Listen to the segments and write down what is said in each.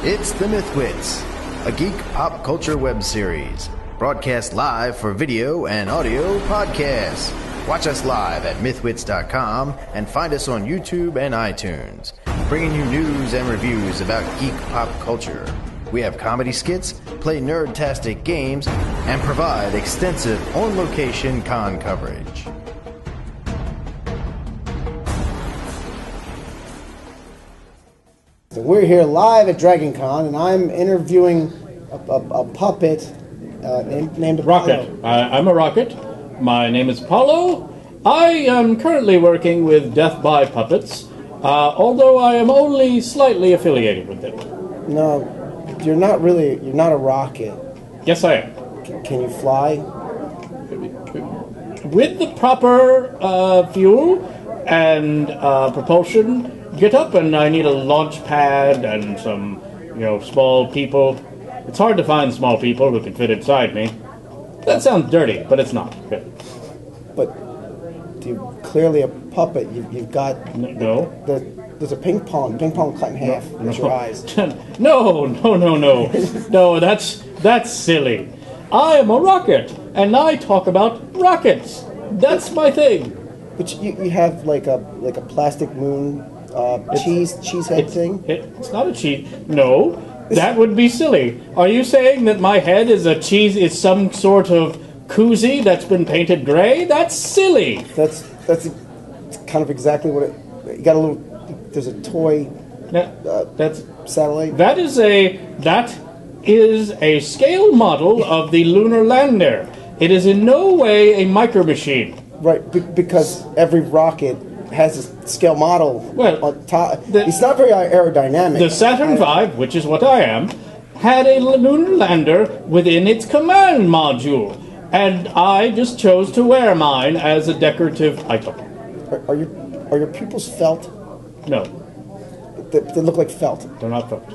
It's the MythWits, a geek pop culture web series, broadcast live for video and audio podcasts. Watch us live at MythWits.com and find us on YouTube and iTunes, bringing you news and reviews about geek pop culture. We have comedy skits, play nerd-tastic games, and provide extensive on-location con coverage. We're here live at Dragon Con, and I'm interviewing a puppet named Rocket. I'm a rocket. My name is Apollo. I am currently working with Death by Puppets, although I am only slightly affiliated with them. No, you're not a rocket. Yes, I am. Can you fly? With the proper fuel and propulsion, get up, and I need a launch pad and some, small people. It's hard to find small people who can fit inside me. That sounds dirty, but it's not. Good. But you're clearly a puppet. You've got no. There's a ping pong cut in half. That's your eyes. No. No, that's silly. I am a rocket, and I talk about rockets. That's my thing. But you have like a plastic moon cheese head thing? It's not a cheese. No, that would be silly. Are you saying that my head is a cheese? Is some sort of koozie that's been painted gray? That's silly. That's kind of exactly what it. You got a little. There's a toy. That's satellite. That is a scale model of the lunar lander. It is in no way a micro machine. Right, because every rocket has a scale model on top. It's not very aerodynamic. The Saturn V, which is what I am, had a lunar lander within its command module, and I just chose to wear mine as a decorative item. Are your pupils felt? No. They look like felt. They're not felt.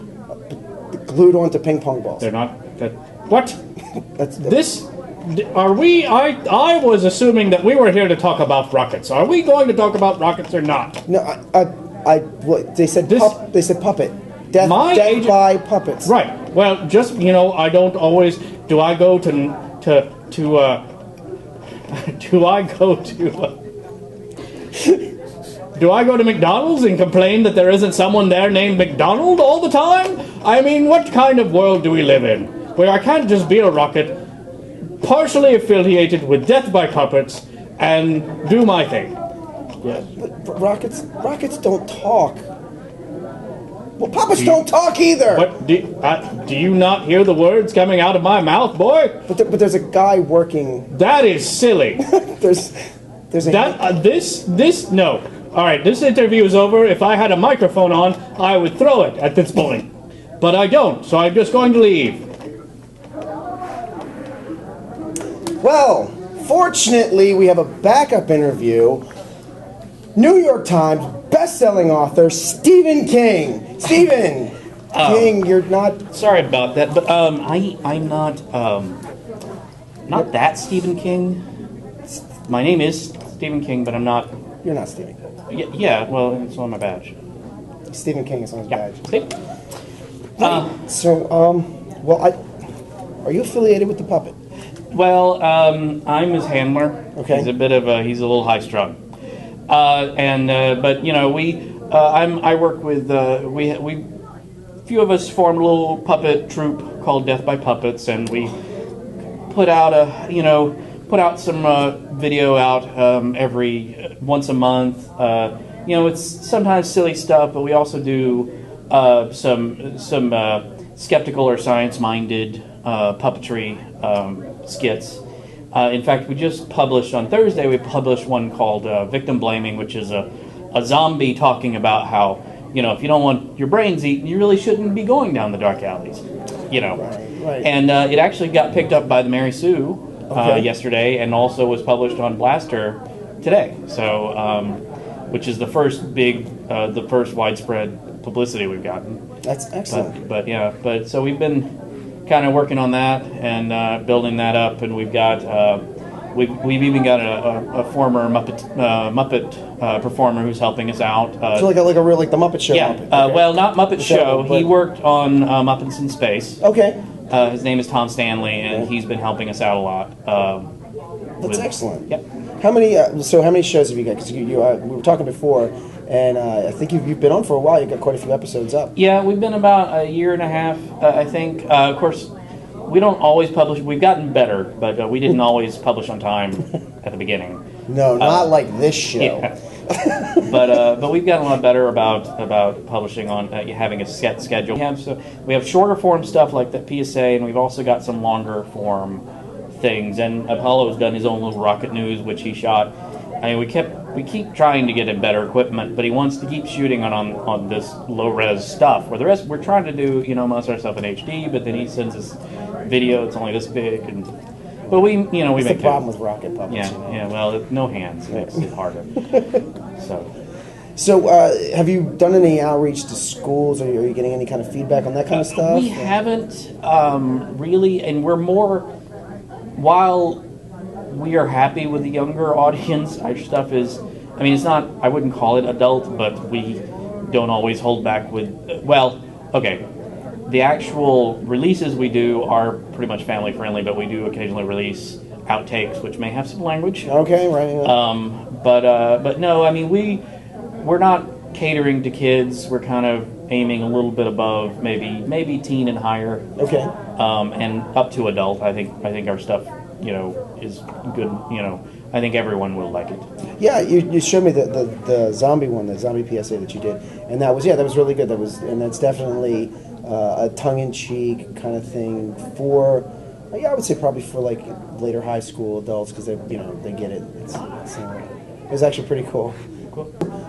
Glued onto ping pong balls. They're not. What? This. Are we? I was assuming that we were here to talk about rockets. Are we going to talk about rockets or not? No, they said they said puppet. Death by puppets. Right. Well, just I don't always. Do I go to do I go to? Do I go to McDonald's and complain that there isn't someone there named McDonald all the time? I mean, what kind of world do we live in where I can't just be a rocket, partially affiliated with Death by Puppets, and do my thing? Yes. But rockets don't talk. Well, puppets don't talk either. But do you not hear the words coming out of my mouth, boy? But there's a guy working. That is silly. there's a this no. All right, this interview is over. If I had a microphone on, I would throw it at this point. But I don't, so I'm just going to leave. Well, fortunately, we have a backup interview. New York Times best-selling author Stephen King. Stephen King, you're not. Sorry about that, but I'm not that Stephen King. My name is Stephen King, but I'm not. You're not Stephen King. Yeah. Well, it's on my badge. Stephen King is on his badge. See? Are you affiliated with the puppet? Well, I'm his handler. Okay. He's a little high strung. But I work with we few of us formed a little puppet troupe called Death by Puppets, and we put out some video out every once a month. It's sometimes silly stuff, but we also do some skeptical or science-minded puppetry skits. In fact, we just published on Thursday. We published one called "Victim Blaming," which is a zombie talking about how if you don't want your brains eaten, you really shouldn't be going down the dark alleys. Right. And it actually got picked up by the Mary Sue yesterday, and also was published on Blaster today. So, which is the first widespread publicity we've gotten. That's excellent. But so we've been kind of working on that and building that up, and we've got We've even got a former Muppet performer who's helping us out. So like a real the Muppet Show. Yeah, Muppet. Okay. well, not Muppet Show. but- He worked on Muppets in Space. Okay, His name is Tom Stanley, and he's been helping us out a lot. that's excellent. Yep. How many? So how many shows have you got? Because we were talking before, and I think you've been on for a while. You've got quite a few episodes up. Yeah, we've been about a year and a half, I think. Of course, we don't always publish. We've gotten better, but we didn't always publish on time at the beginning. No, not like this show. Yeah. but we've gotten a lot better about publishing on having a set schedule. We have shorter form stuff like the PSA, and we've also got some longer form things. And Apollo's done his own little rocket news, which he shot. I mean, we keep trying to get him better equipment, but he wants to keep shooting on this low res stuff. Where the rest we're trying to do, most of our stuff in HD, but then he sends us video. It's only this big, but we That's make the problem with rocket puppets. Yeah, yeah. Well, no hands makes it harder. So, have you done any outreach to schools? Are you getting any kind of feedback on that kind of stuff? We haven't really, and we're more. While we are happy with the younger audience, our stuff is. I mean, it's not. I wouldn't call it adult, but we don't always hold back with. Well, okay. The actual releases we do are pretty much family friendly, but we do occasionally release outtakes, which may have some language. Okay, right. Yeah. But no, I mean we're not catering to kids. We're kind of aiming a little bit above, maybe teen and higher. Okay. And up to adult. I think our stuff, is good. I think everyone will like it. Yeah, you showed me the zombie one, the zombie PSA that you did, and that was really good. That's definitely a tongue-in-cheek kind of thing for, I would say probably for like later high school adults because they get it. It was actually pretty cool. Cool.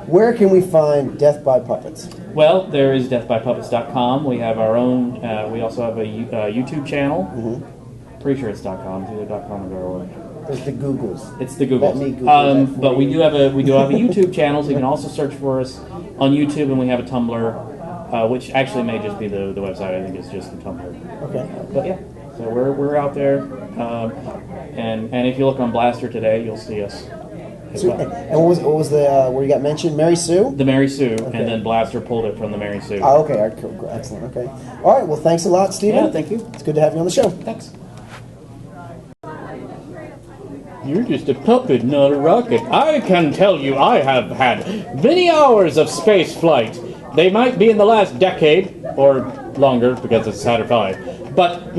Where can we find Death by Puppets? Well, there is deathbypuppets.com. We have our own. We also have a YouTube channel. Mm-hmm. Pretty sure it's .com. It's either .com or .org. It's the Googles. It's the Googles. Let me Google that for but we you. do have a YouTube channel, so you can also search for us on YouTube, and we have a Tumblr, which actually may just be the website. I think it's just the Tumblr. Okay. But yeah, so we're out there, and if you look on Blaster today, you'll see us. As well. And what was the where you got mentioned? Mary Sue? The Mary Sue, Okay. and then Blaster pulled it from the Mary Sue. Oh, okay. All right, cool. Excellent. Okay. All right. Well, thanks a lot, Stephen. Yeah, thank you. It's good to have you on the show. Thanks. You're just a puppet, not a rocket. I can tell you I have had many hours of space flight. They might be in the last decade, or longer, because it's Saturn V. But,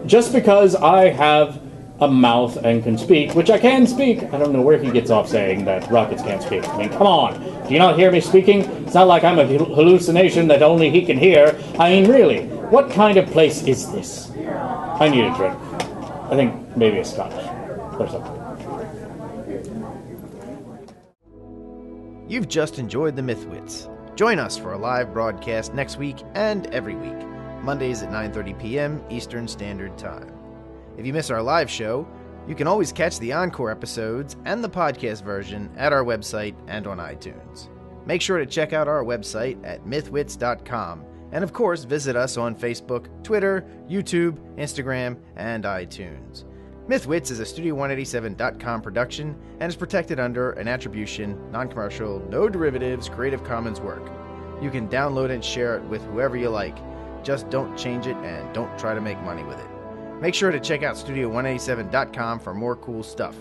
just because I have a mouth and can speak, which I can speak, I don't know where he gets off saying that rockets can't speak. I mean, come on. Do you not hear me speaking? It's not like I'm a hallucination that only he can hear. I mean, really, what kind of place is this? I need a drink. I think maybe a scotch. Or something. You've just enjoyed the MythWits. Join us for a live broadcast next week and every week, Mondays at 9:30 p.m. Eastern Standard Time. If you miss our live show, you can always catch the encore episodes and the podcast version at our website and on iTunes. Make sure to check out our website at mythwits.com, and of course visit us on Facebook, Twitter, YouTube, Instagram, and iTunes. MythWits is a Studio187.com production and is protected under an attribution, non-commercial, no derivatives, Creative Commons work. You can download and share it with whoever you like. Just don't change it and don't try to make money with it. Make sure to check out Studio187.com for more cool stuff.